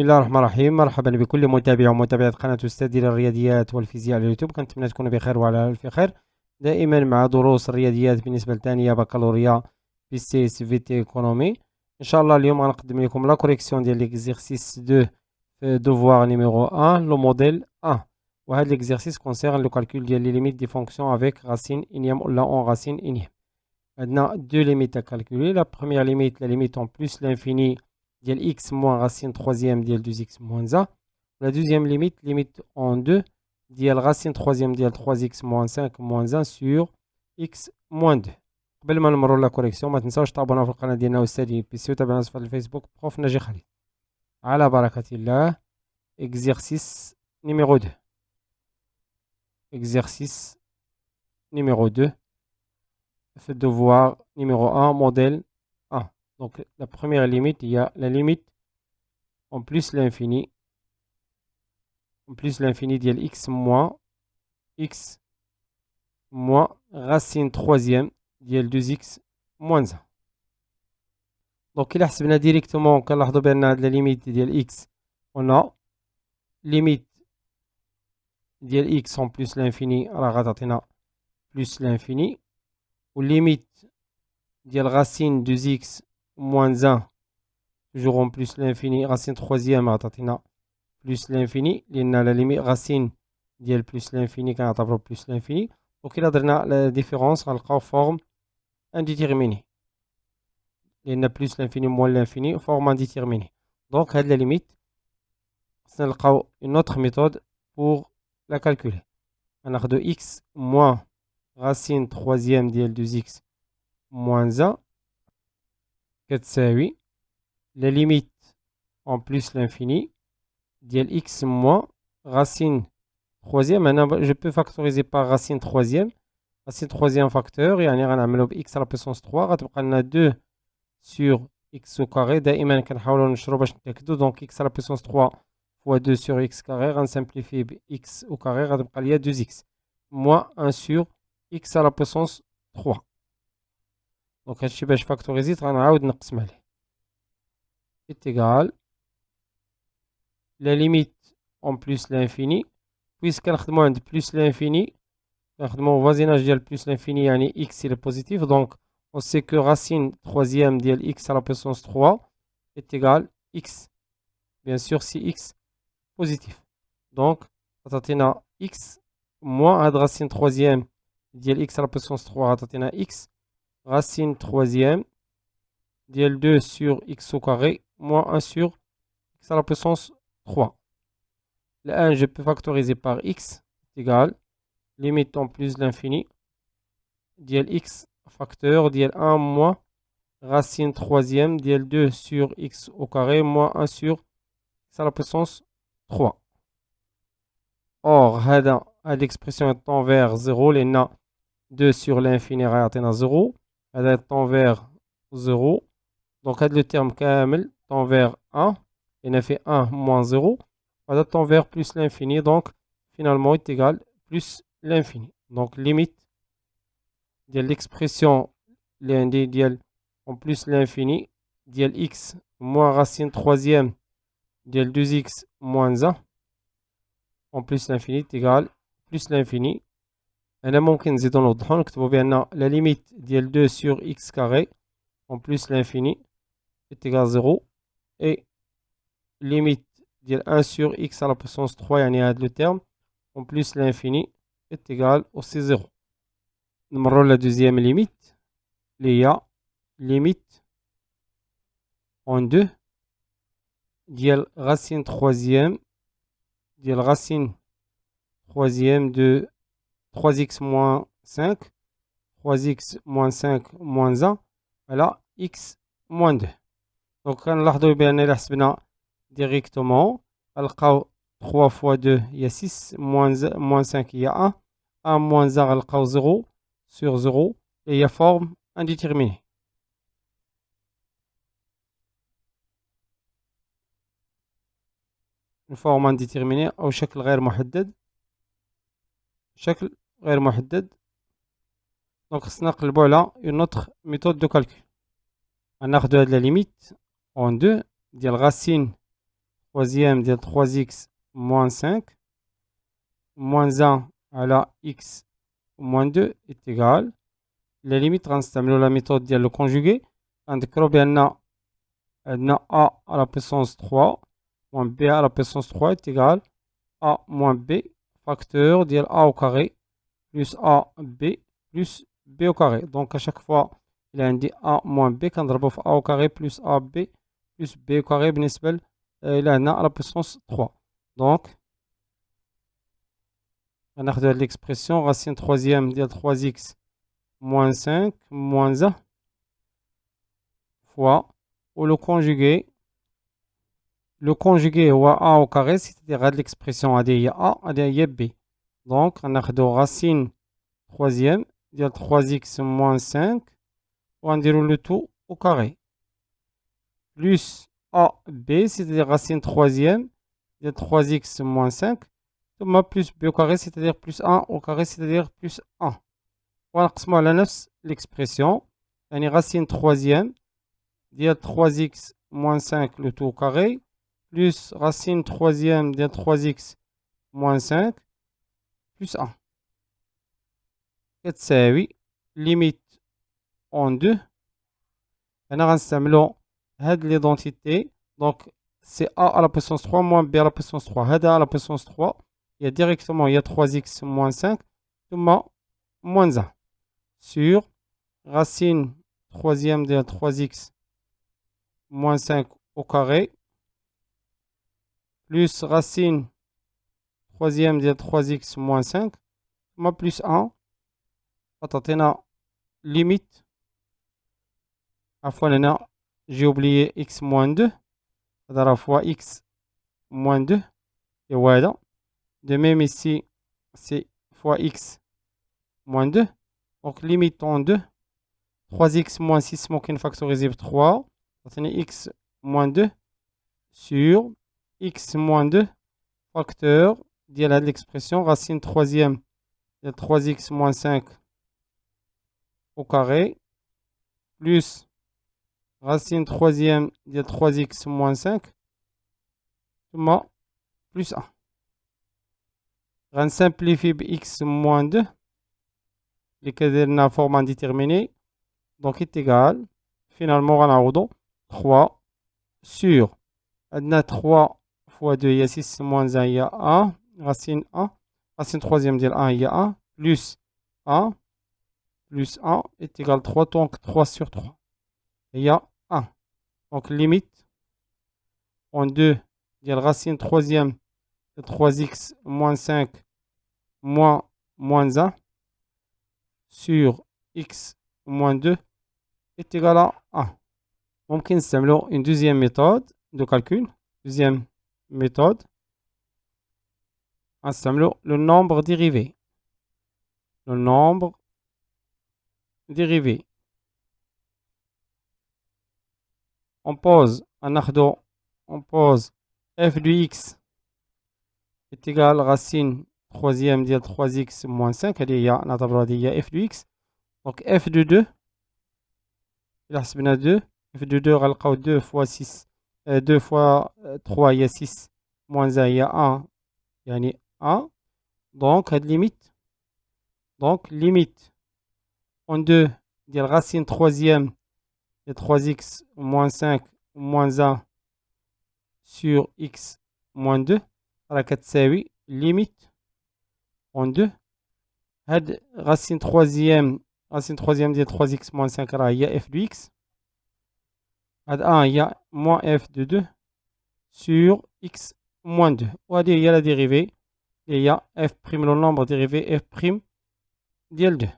بسم الله الرحمن الرحيم. مرحبا بكل متابع ومتابعة قناة أستاذ الرياضيات والفيزياء على اليوتيوب. كنتمنى تكونوا بخير وعلى ألف خير دائما مع دروس الرياضيات بالنسبة لثانية بكالوريا بي سي اس في تي ايكونومي. إن شاء الله اليوم غنقدم لكم لا كوريكسيون ديال ليكزيرسيس 2 في دوفوار نيميرو 1 لو موديل 1. وهذا ليكزيرسيس كونسيرن لو كالكول ديال لي ليميت دي فونكسيون افيك راسين انيام ولا اون راسين انيام. عندنا دو ليميت à calculer. La première limite, la limite en plus l'infini ديال x moins racine troisième ديال 2x moins 1. La deuxième limite, limite en 2 ديال racine troisième ديال 3x moins 5 moins 1 sur x moins 2. قبل ما نمروا لا كوريكسيون ما تنساوش تابوناو في القناه ديالنا استاذ بي سي وتابعونا في الفيسبوك بروف ناجي خليل. على بركه الله. exercice numéro 2. exercice numéro 2 fait devoir numéro 1 modèle 1. Donc la première limite, il y a la limite en plus l'infini ديال x moins racine troisième ديال 2x moins 1. Donc il a حسبنا directement كنلاحظوا بان هاد la limite ديال x on a limite ديال x en plus l'infini راه غتعطينا plus l'infini ou limite ديال racine 2x moins 1 toujours en plus l'infini racine troisième غتعطينا plus l'infini لأن la limite racine ديال plus l'infini كنعتبرو plus l'infini. donc إلا درنا la différence غنلقاو forme indéterminée لأن plus l'infini moins l'infini forme indéterminée. donc هاد la limite خصنا نلقاو une autre méthode pour la calculer. غناخدو x moins racine troisième ديال 2x moins 1 كتساوي la limite en plus l'infini ديال x moins racine troisième. Maintenant je peux factoriser par racine troisième facteur يعني غنعملو ب x à la puissance 3 غتبقى لنا 2 sur x au carré. دائما كنحاولو نشرو باش نتأكدو. donc x à la puissance 3 fois 2 sur x carré غنسامبليفي ب x au carré غتبقى ليا 2x moins 1 sur x à la puissance 3. donc هادشي باش فاكتوريزيت غنعاود نقسم عليه est égal la limite en plus l'infini puisque نخدمو عند plus l'infini نخدمو voisinage ديال plus l'infini يعني x il est positif. donc on sait que racine troisième ديال x à la puissance 3 est égal x bien sûr si x positif. donc غتعطينا x moins هاد racine troisième ديال x à la puissance 3 غتعطينا x racine troisième ديال 2 sur x au carré moins 1 sur x à la puissance 3. Le 1 je peux factoriser par x égale limite en plus l'infini ديال x facteur ديال 1 moins racine troisième ديال 2 sur x au carré moins 1 sur x à la puissance 3. or هاد l'expression tend vers 0 لأن 2 sur l'infini غيعطينا 0 هذا tend vers 0. donc هاد le terme كامل tend vers 1 لأن fait 1 moins 0 هذا tend vers plus l'infini donc finalement est égal plus l'infini. donc limite ديال l'expression اللي عندي ديال en plus l'infini ديال x moins racine troisième ديال 2x moins 1 en plus l'infini est égal plus l'infini. هنا ممكن نزيدو نوضحو نكتبو بأن la limite ديال 2 sur x carré en plus l'infini est égal 0 et limite ديال 1 sur x à la puissance 3 يعني هاد le terme en plus l'infini est égal aussi 0. نمرو la deuxième limite اللي هي limite en 2 ديال racine troisième de 3x moins 5 3x moins 5 moins 1 على x moins 2. donc كنلاحظو بأن إلا حسبنا directement غنلقاو 3 fois 2 هي 6 moins 5 هي 1 1 moins 1 غنلقاو 0 sur 0 et هي forme indéterminée. une forme indéterminée أو شكل غير محدد donc خصنا نقلبو على une autre méthode de calcul. غناخدو هاد la limite en 2 ديال racine troisième ديال 3x moins 5 moins 1 à la x moins 2 est égal. La limite غنستعملوا la méthode ديال le conjugué. غنذكروا بأن عندنا a à la puissance 3 moins b à la puissance 3 est égal a moins b facteur ديال a au carré plus ab plus b au carré. Donc à chaque fois il a عندي a moins b كنضربو في a au carré plus ab plus b au carré بالنسبة إلى هنا à la puissance 3. Donc غناخدو هاد l'expression racine troisième ديال 3x moins 5 moins 1 fois ou le conjugué هو a au carré, c'est-à-dire هاد l'expression هادي هي a هادي هي b. Donc غناخدو racine troisième ديال 3x moins 5 وغنديرو le tout au carré plus ab, c'est-à-dire racine troisième ديال 3x moins 5 ثم plus b au carré, c'est-à-dire plus 1 au carré, c'est-à-dire plus 1. ونقسمو على نفس l'expression يعني racine troisième ديال 3x moins 5 le tout au carré plus racine troisième ديال 3x moins 5 plus 1 كتساوي limite en 2. هنا غنستعملو هاد l'identité, donc c'est a à la puissance 3 moins b à la puissance 3. هذا à la puissance 3 il y a directement il y a 3x moins 5 ثم moins 1 sur racine troisième de 3x moins 5 au carré plus racine troisième de 3x moins 5 ثم plus 1 غتعطينا limite عفوا هنا j'ai oublié x moins 2 هذا راه fois x moins 2 et voilà. De même ici c'est fois x moins 2 donc limite en 2 3x moins 6 ممكن factoriser ب 3 عطيني x moins 2 sur x moins 2 facteur ديال هاد l'expression racine troisième de 3x moins 5 au carré plus racine troisième de 3x moins 5 ثم plus 1 غنسامبليفي ب x moins 2 اللي كديرنا forme indéterminée donc est égal finalement غنعوضو 3 sur عندنا 3 fois 2 هي 6 moins 1 هي 1 racine 1 racine troisième ديال 1 هي 1 plus 1 est égal 3 donc 3 sur 3 هي 1 donc limite en 2 ديال racine troisième de 3x moins 5 moins 1 sur x moins 2 est égal à 1. ممكن نستعملو une deuxième méthode de calcul. Deuxième méthode, نستعملو le nombre dérivé. Le nombre dérivé. On pose f de x est égal racine troisième ديال 3x moins 5 هذه هي نعتبرها هذه هي f de x. Donc f de 2 إلا حسبنا 2 f de 2 غنلقاو 2 fois 6 2 fois 3 هي 6 moins 1 هي 1 يعني 1 donc هاد limite en 2 ديال racine troisième de 3x moins 5 moins 1 sur x moins 2 راه كتساوي limite en 2 هاد racine troisième ديال 3x moins 5 راه هي f de x هاد 1 هي moins f de 2 sur x moins 2 وهذه هي la dérivée اللي هي f prime le nombre dérivé f prime ديال 2.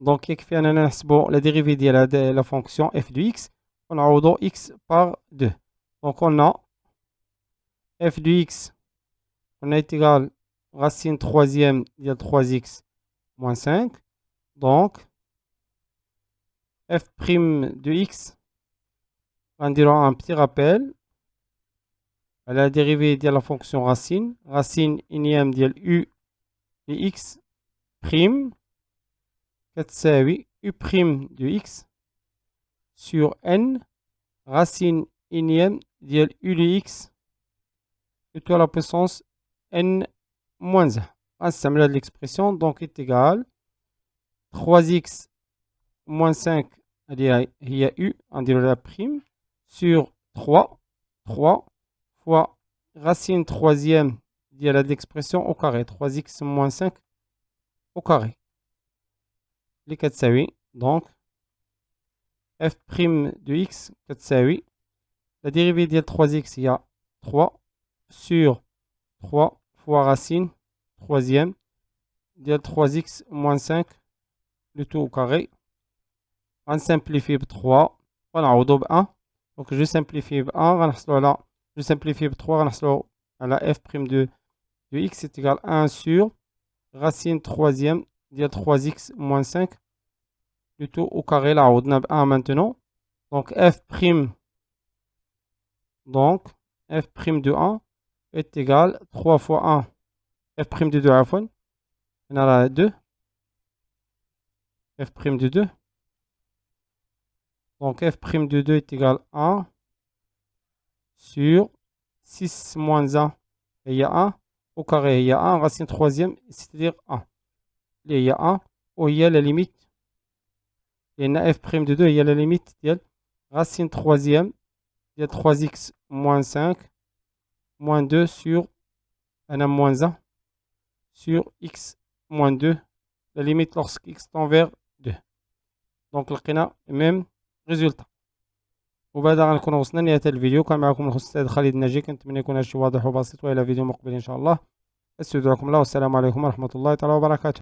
Donc يكفي أننا نحسبو la dérivée ديال la fonction f de x ونعوضو x par 2. Donc on a f de x on est égal racine troisième de 3x moins 5. Donc f' de x, on dira un petit rappel à la dérivée de la fonction racine. Racine énième de u de x prime كتساوي u prime de x sur n racine énième de u de x le tout à la puissance n moins 1. نستعمل هذه l'expression donc est égal 3x moins 5 هي u نديرو la prime sur 3 fois racine troisième ديال هذه l'expression au carré 3x moins 5 au carré اللي كتساوي donc f' de x كتساوي la dérivée ديال 3x هي 3 sur 3 fois racine troisième ديال 3x moins 5 le tout au carré. On simplifie par 3 ونعوضو ب 1 donc je simplifie ب 1 غنحصلو على je simplifie ب 3 غنحصلو على f' de x est égal à 1 sur racine troisième ديال 3x moins 5 le tout au carré là عوضنا ب 1 maintenant donc f' de 1 est égal 3 fois 1 f' de 2 عفوا هنا راه 2 f' de 2 donc f' de 2 est égal à 1 sur 6 moins 1 il y a 1 au carré il y a 1 racine troisième c'est-à-dire 1 il y a 1 وهي la limite لأن f' de 2 هي la limite ديال racine troisième ديال 3x moins 5 moins 2 sur moins 1 sur x moins 2 la limite lorsque x tend vers 2 donc لقينا même résultat. وبهذا غنكون وصلنا لنهاية الفيديو. كان معكم الأستاذ خالد الناجي، كنتمنى يكون هادشي واضح وبسيط، وإلى فيديو مقبل إن شاء الله. استودعكم الله والسلام عليكم ورحمة الله تعالى وبركاته.